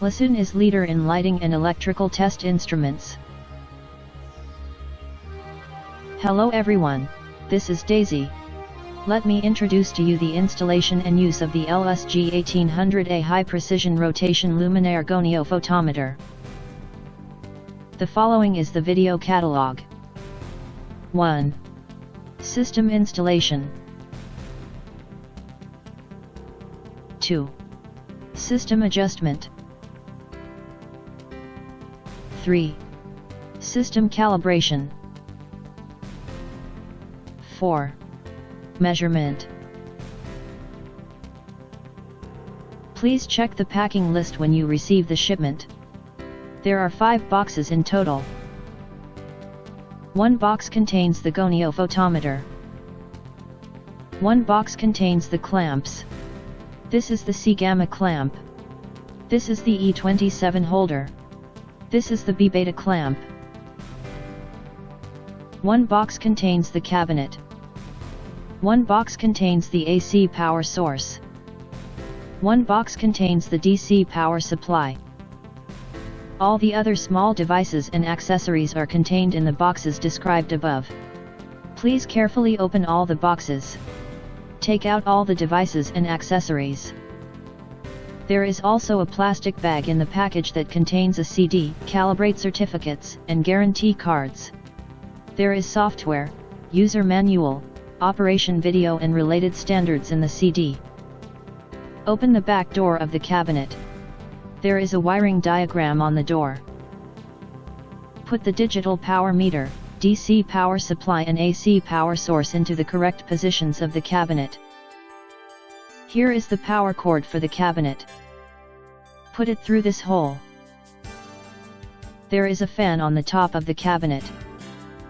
Flux is leader in lighting and electrical test instruments. Hello everyone, this is Daisy. Let me introduce to you the installation and use of the LSG-1800A high-precision rotation Luminaire Goniophotometer. The following is the video catalog. 1. System installation. 2. System adjustment. 3. System calibration. 4. Measurement. Please check the packing list when you receive the shipment. There are 5 boxes in total. One box contains the goniophotometer. One box contains the clamps. This is the C-gamma clamp. This is the E27 holder. This is the B-beta clamp. One box contains the cabinet. One box contains the AC power source. One box contains the DC power supply. All the other small devices and accessories are contained in the boxes described above. Please carefully open all the boxes. Take out all the devices and accessories. There is also a plastic bag in the package that contains a CD, calibrate certificates, and guarantee cards. There is software, user manual, operation video and related standards in the CD. Open the back door of the cabinet. There is a wiring diagram on the door. Put the digital power meter, DC power supply and AC power source into the correct positions of the cabinet. Here is the power cord for the cabinet. Put it through this hole. There is a fan on the top of the cabinet.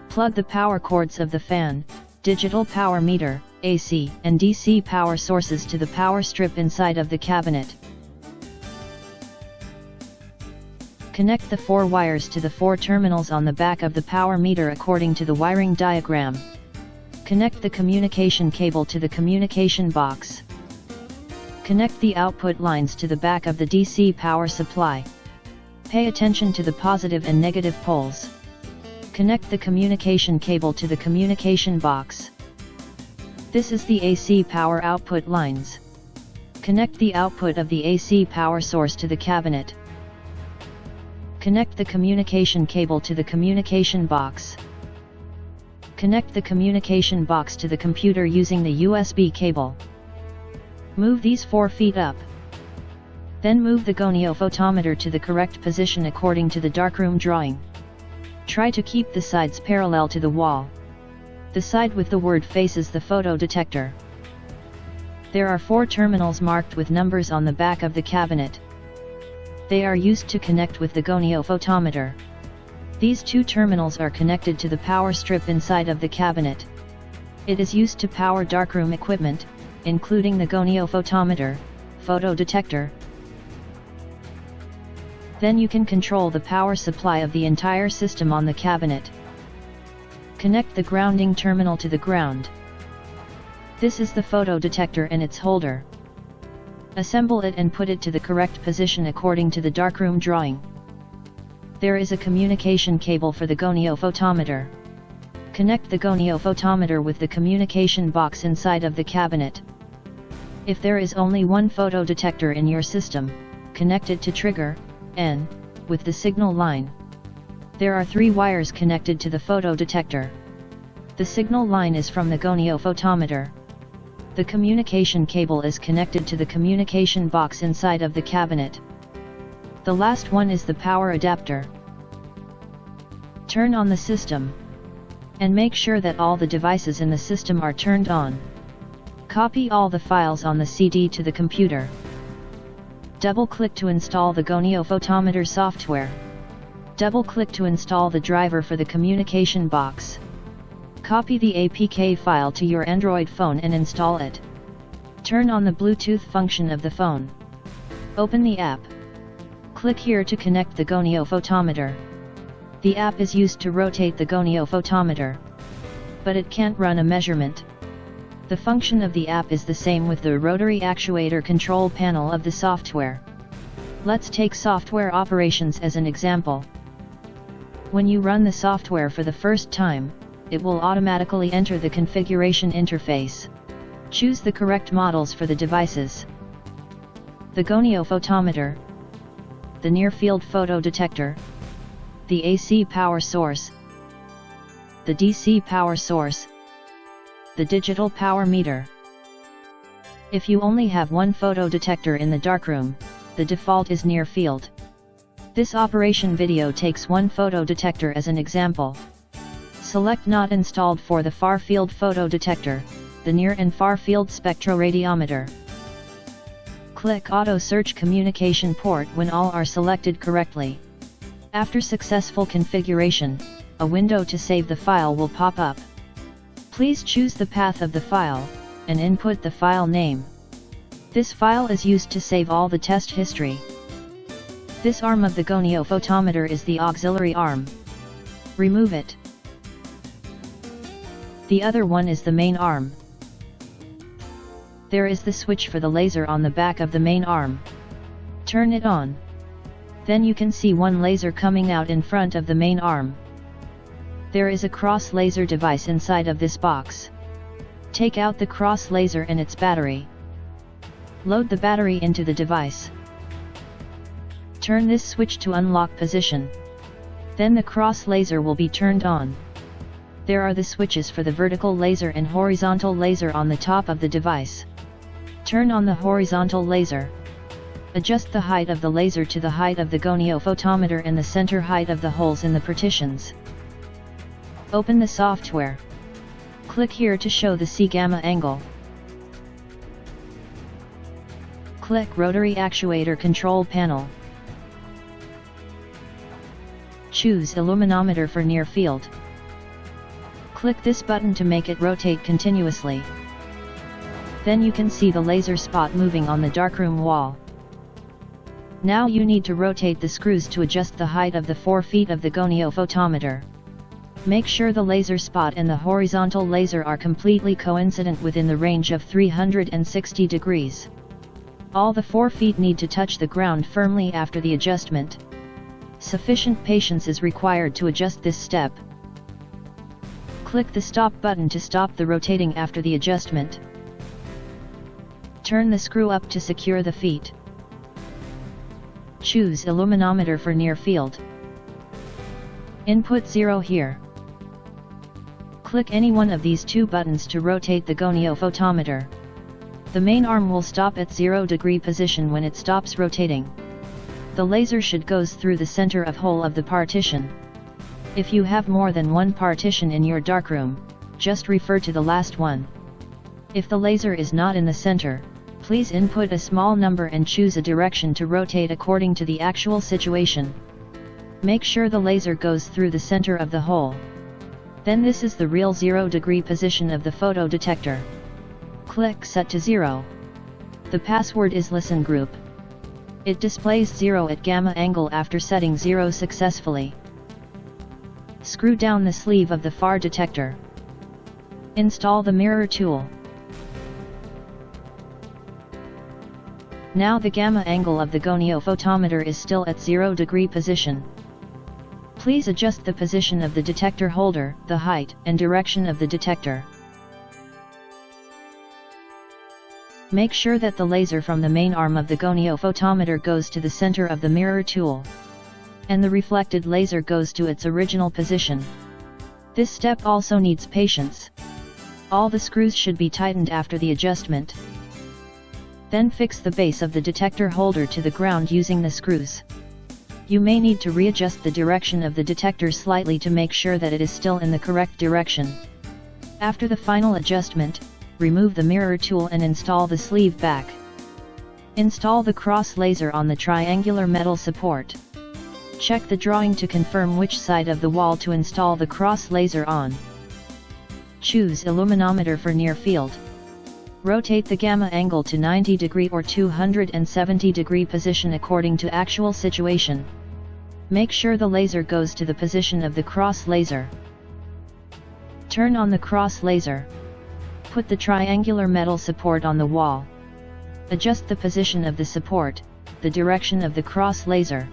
Plug the power cords of the fan, digital power meter, AC and DC power sources to the power strip inside of the cabinet. Connect the 4 wires to the 4 terminals on the back of the power meter according to the wiring diagram. Connect the communication cable to the communication box. Connect the output lines to the back of the DC power supply. Pay attention to the positive and negative poles. Connect the communication cable to the communication box. This is the AC power output lines. Connect the output of the AC power source to the cabinet. Connect the communication cable to the communication box. Connect the communication box to the computer using the USB cable. Move these 4 feet up. Then move the goniophotometer to the correct position according to the darkroom drawing. Try to keep the sides parallel to the wall. The side with the word faces the photo detector. There are 4 terminals marked with numbers on the back of the cabinet. They are used to connect with the goniophotometer. These 2 terminals are connected to the power strip inside of the cabinet. It is used to power darkroom equipment, including the goniophotometer, photo detector. Then you can control the power supply of the entire system on the cabinet. Connect the grounding terminal to the ground. This is the photo detector and its holder. Assemble it and put it to the correct position according to the darkroom drawing. There is a communication cable for the goniophotometer. Connect the goniophotometer with the communication box inside of the cabinet. If there is only one photo detector in your system, connect it to trigger N with the signal line. There are 3 wires connected to the photo detector. The signal line is from the goniophotometer. The communication cable is connected to the communication box inside of the cabinet. The last one is the power adapter. Turn on the system. And make sure that all the devices in the system are turned on. Copy all the files on the CD to the computer. Double-click to install the goniophotometer software. Double-click to install the driver for the communication box. Copy the APK file to your Android phone and install it. Turn on the Bluetooth function of the phone. Open the app. Click here to connect the goniophotometer. The app is used to rotate the goniophotometer, but it can't run a measurement. The function of the app is the same with the rotary actuator control panel of the software. Let's take software operations as an example. When you run the software for the first time, it will automatically enter the configuration interface. Choose the correct models for the devices: the Goniophotometer, the near-field photo detector, the AC power source, the DC power source, the digital power meter. If you only have one photo detector in the darkroom, the default is near field. This operation video takes one photo detector as an example. Select Not Installed for the far field photo detector, the near and far field spectroradiometer. Click Auto Search Communication Port when all are selected correctly. After successful configuration, a window to save the file will pop up. Please choose the path of the file, and input the file name. This file is used to save all the test history. This arm of the Goniophotometer is the auxiliary arm. Remove it. The other one is the main arm. There is the switch for the laser on the back of the main arm. Turn it on. Then you can see one laser coming out in front of the main arm. There is a cross laser device inside of this box. Take out the cross laser and its battery. Load the battery into the device. Turn this switch to unlock position. Then the cross laser will be turned on. There are the switches for the vertical laser and horizontal laser on the top of the device. Turn on the horizontal laser. Adjust the height of the laser to the height of the Goniophotometer and the center height of the holes in the partitions. Open the software. Click here to show the C-gamma angle. Click Rotary Actuator Control Panel. Choose Illuminometer for near field. Click this button to make it rotate continuously. Then you can see the laser spot moving on the darkroom wall. Now you need to rotate the screws to adjust the height of the 4 feet of the Goniophotometer. Make sure the laser spot and the horizontal laser are completely coincident within the range of 360 degrees. All the 4 feet need to touch the ground firmly after the adjustment. Sufficient patience is required to adjust this step. Click the stop button to stop the rotating after the adjustment. Turn the screw up to secure the feet. Choose Illuminometer for near field. Input 0 here. Click any one of these two buttons to rotate the Goniophotometer. The main arm will stop at 0 degree position when it stops rotating. The laser should goes through the center of hole of the partition. If you have more than one partition in your darkroom, just refer to the last one. If the laser is not in the center, please input a small number and choose a direction to rotate according to the actual situation. Make sure the laser goes through the center of the hole. Then this is the real 0 degree position of the photo detector. Click Set to 0. The password is Listen Group. It displays 0 at gamma angle after setting 0 successfully. Screw down the sleeve of the far detector. Install the mirror tool. Now the gamma angle of the Goniophotometer is still at 0 degree position. Please adjust the position of the detector holder, the height and direction of the detector. Make sure that the laser from the main arm of the Goniophotometer goes to the center of the mirror tool, and the reflected laser goes to its original position. This step also needs patience. All the screws should be tightened after the adjustment. Then fix the base of the detector holder to the ground using the screws. You may need to readjust the direction of the detector slightly to make sure that it is still in the correct direction. After the final adjustment, remove the mirror tool and install the sleeve back. Install the cross laser on the triangular metal support. Check the drawing to confirm which side of the wall to install the cross laser on. Choose Illuminometer for near field. Rotate the gamma angle to 90 degree or 270 degree position according to actual situation. Make sure the laser goes to the position of the cross laser. Turn on the cross laser. Put the triangular metal support on the wall. Adjust the position of the support, the direction of the cross laser.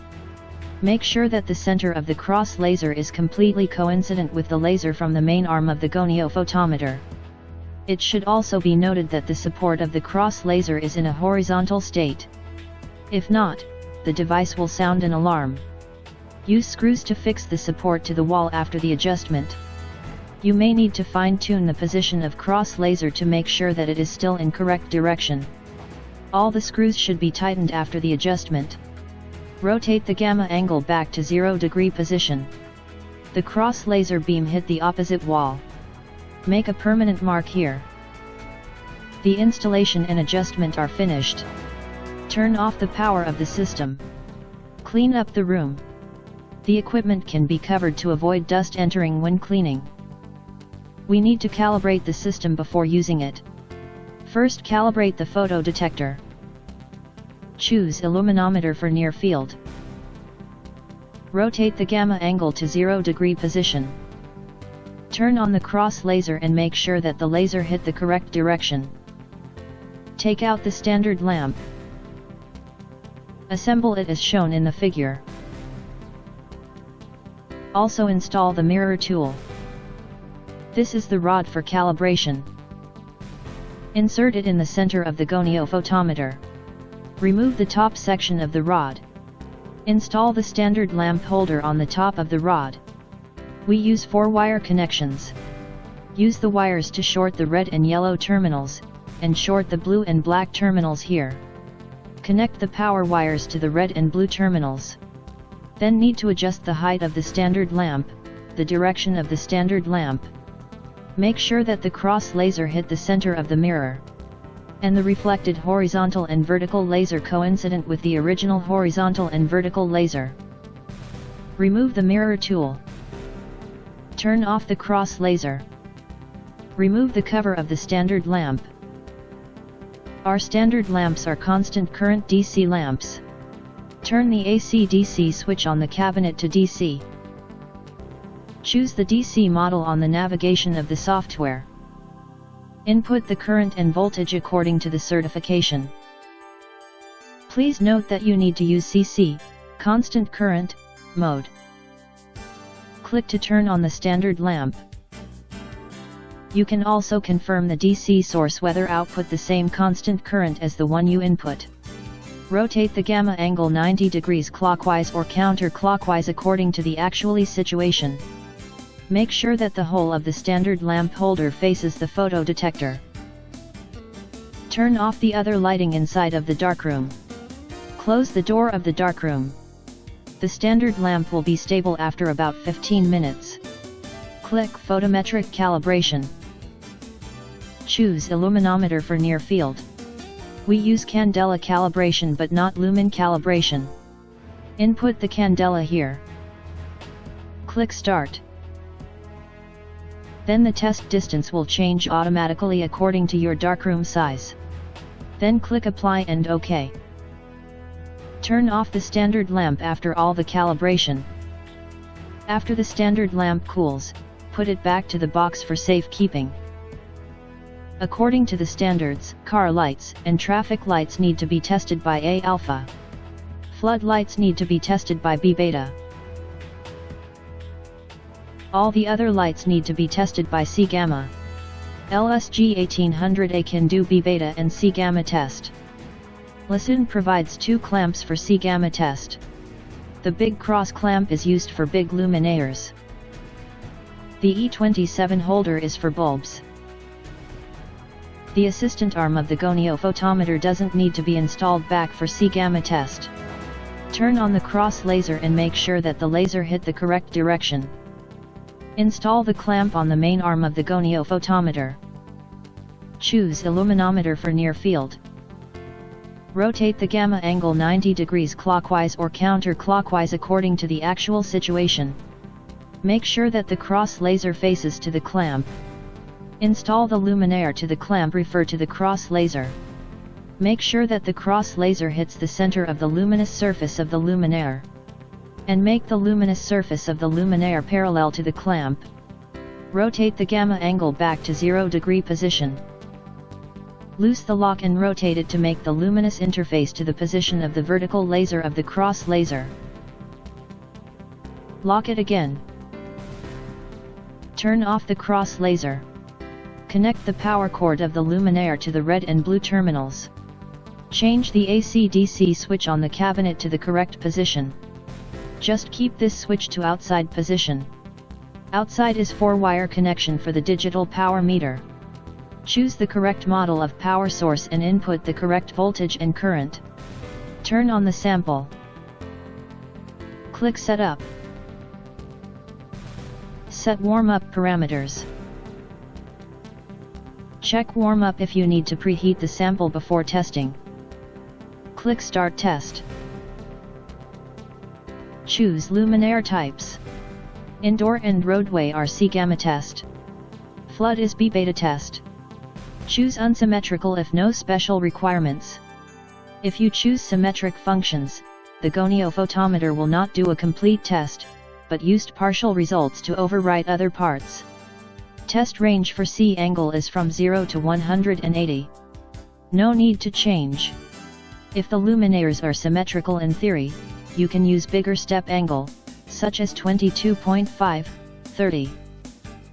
Make sure that the center of the cross laser is completely coincident with the laser from the main arm of the goniophotometer. It should also be noted that the support of the cross laser is in a horizontal state. If not, the device will sound an alarm. Use screws to fix the support to the wall after the adjustment. You may need to fine-tune the position of cross laser to make sure that it is still in correct direction. All the screws should be tightened after the adjustment. Rotate the gamma angle back to 0 degree position. The cross laser beam hit the opposite wall. Make a permanent mark here. The installation and adjustment are finished. Turn off the power of the system. Clean up the room. The equipment can be covered to avoid dust entering when cleaning. We need to calibrate the system before using it. First, calibrate the photo detector. Choose Illuminometer for near field. Rotate the gamma angle to 0 degree position. Turn on the cross laser and make sure that the laser hit the correct direction. Take out the standard lamp. Assemble it as shown in the figure. Also install the mirror tool. This is the rod for calibration. Insert it in the center of the goniophotometer. Remove the top section of the rod. Install the standard lamp holder on the top of the rod. We use 4 wire connections. Use the wires to short the red and yellow terminals, and short the blue and black terminals here. Connect the power wires to the red and blue terminals. Then need to adjust the height of the standard lamp, the direction of the standard lamp. Make sure that the cross laser hit the center of the mirror, and the reflected horizontal and vertical laser coincident with the original horizontal and vertical laser. Remove the mirror tool. Turn off the cross laser. Remove the cover of the standard lamp. Our standard lamps are constant current DC lamps. Turn the AC-DC switch on the cabinet to DC. Choose the DC model on the navigation of the software. Input the current and voltage according to the certification. Please note that you need to use CC, constant current, mode. Click to turn on the standard lamp. You can also confirm the DC source whether output the same constant current as the one you input. Rotate the gamma angle 90 degrees clockwise or counterclockwise according to the actual situation. Make sure that the hole of the standard lamp holder faces the photo detector. Turn off the other lighting inside of the darkroom. Close the door of the darkroom. The standard lamp will be stable after about 15 minutes. Click Photometric Calibration. Choose Illuminometer for near field. We use candela calibration but not lumen calibration. Input the candela here. Click Start. Then the test distance will change automatically according to your darkroom size. Then click Apply and OK. Turn off the standard lamp after all the calibration. After the standard lamp cools, put it back to the box for safekeeping. According to the standards, car lights and traffic lights need to be tested by A alpha. Flood lights need to be tested by B beta. All the other lights need to be tested by C gamma. LSG-1800A can do B beta and C gamma test. LSG provides 2 clamps for C gamma test. The big cross clamp is used for big luminaires. The E27 holder is for bulbs. The assistant arm of the goniophotometer doesn't need to be installed back for C gamma test. Turn on the cross laser and make sure that the laser hit the correct direction. Install the clamp on the main arm of the goniophotometer. Choose Illuminometer for near field. Rotate the gamma angle 90 degrees clockwise or counterclockwise according to the actual situation. Make sure that the cross laser faces to the clamp. Install the luminaire to the clamp. Refer to the cross laser. Make sure that the cross laser hits the center of the luminous surface of the luminaire. And make the luminous surface of the luminaire parallel to the clamp. Rotate the gamma angle back to 0 degree position. Loose the lock and rotate it to make the luminous interface to the position of the vertical laser of the cross laser. Lock it again. Turn off the cross laser. Connect the power cord of the luminaire to the red and blue terminals. Change the AC/DC switch on the cabinet to the correct position. Just keep this switch to outside position. Outside is 4-wire connection for the digital power meter. Choose the correct model of power source and input the correct voltage and current. Turn on the sample. Click Setup. Set warm-up parameters. Check warm-up if you need to preheat the sample before testing. Click Start Test. Choose Luminaire types. Indoor and roadway are C-gamma test. Flood is B-beta test. Choose unsymmetrical if no special requirements. If you choose symmetric functions, the Goniophotometer will not do a complete test, but used partial results to overwrite other parts. Test range for C angle is from 0 to 180. No need to change. If the luminaires are symmetrical in theory, you can use bigger step angle, such as 22.5, 30.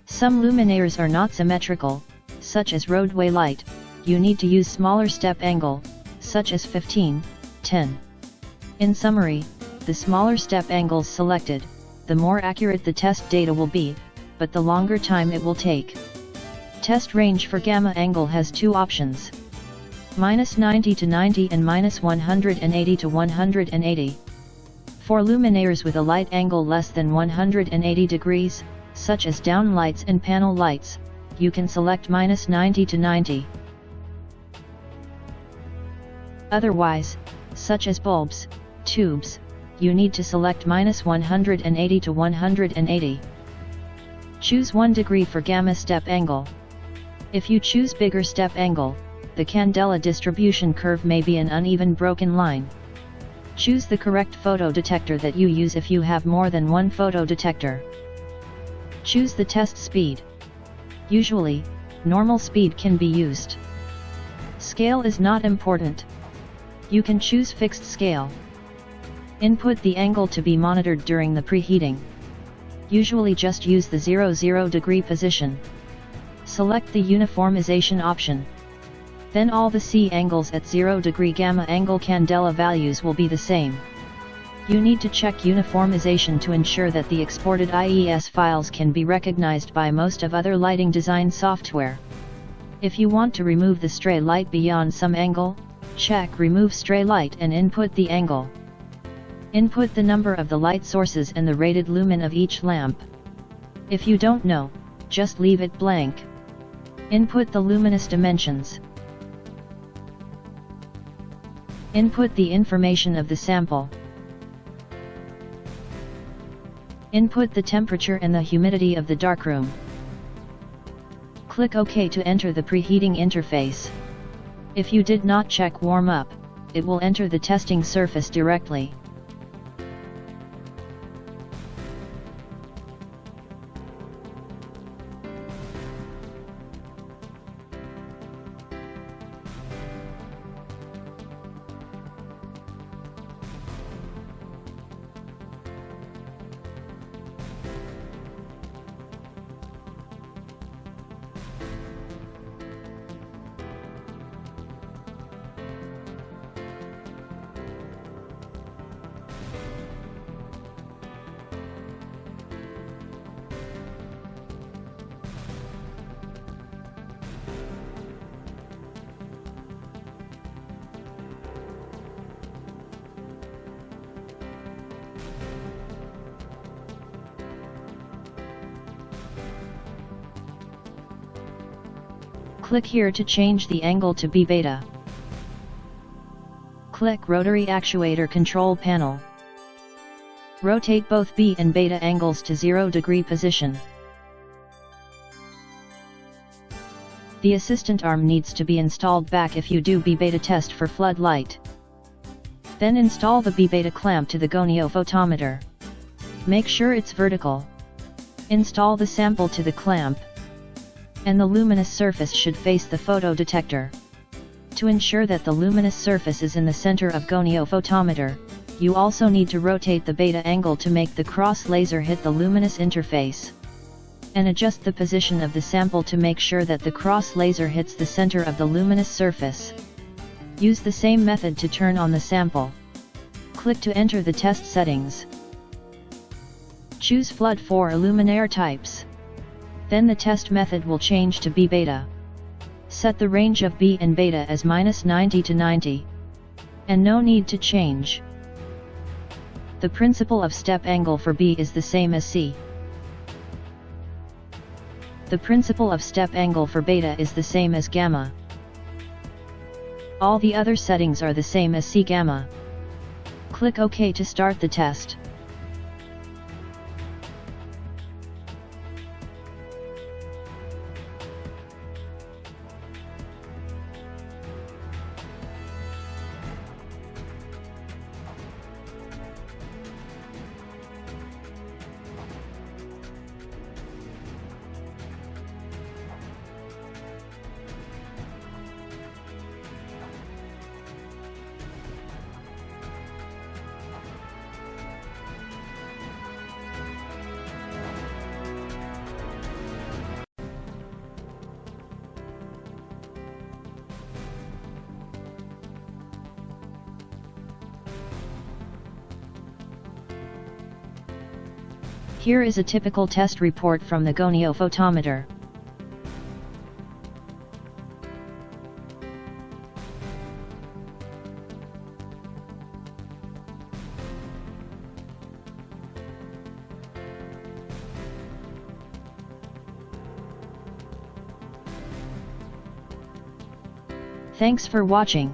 Some luminaires are not symmetrical, such as roadway light, you need to use smaller step angle, such as 15, 10. In summary, the smaller step angles selected, the more accurate the test data will be, but the longer time it will take. Test range for gamma angle has two options: -90 to 90 and -180 to 180. For luminaires with a light angle less than 180 degrees, such as downlights and panel lights, you can select -90 to 90. Otherwise, such as bulbs, tubes, you need to select -180 to 180. Choose 1 degree for gamma step angle. If you choose bigger step angle, the candela distribution curve may be an uneven broken line. Choose the correct photo detector that you use if you have more than one photo detector. Choose the test speed. Usually, normal speed can be used. Scale is not important. You can choose fixed scale. Input the angle to be monitored during the preheating. Usually just use the 00 degree position. Select the uniformization option. Then all the C angles at 0 degree gamma angle candela values will be the same. You need to check uniformization to ensure that the exported IES files can be recognized by most of other lighting design software. If you want to remove the stray light beyond some angle, check Remove Stray Light and input the angle. Input the number of the light sources and the rated lumen of each lamp. If you don't know, just leave it blank. Input the luminous dimensions. Input the information of the sample. Input the temperature and the humidity of the darkroom. Click OK to enter the preheating interface. If you did not check warm up, it will enter the testing surface directly. Click here to change the angle to B beta. Click Rotary Actuator Control Panel. Rotate both B and beta angles to 0 degree position. The assistant arm needs to be installed back if you do B beta test for flood light. Then install the B beta clamp to the Goniophotometer. Make sure it's vertical. Install the sample to the clamp, and the luminous surface should face the photo detector. To ensure that the luminous surface is in the center of goniophotometer, you also need to rotate the beta angle to make the cross laser hit the luminous interface. And adjust the position of the sample to make sure that the cross laser hits the center of the luminous surface. Use the same method to turn on the sample. Click to enter the test settings. Choose flood for Luminaire types. Then the test method will change to B beta. Set the range of B and beta as -90 to 90. And no need to change. The principle of step angle for B is the same as C. The principle of step angle for beta is the same as gamma. All the other settings are the same as C gamma. Click OK to start the test. Here is a typical test report from the goniophotometer. Thanks for watching.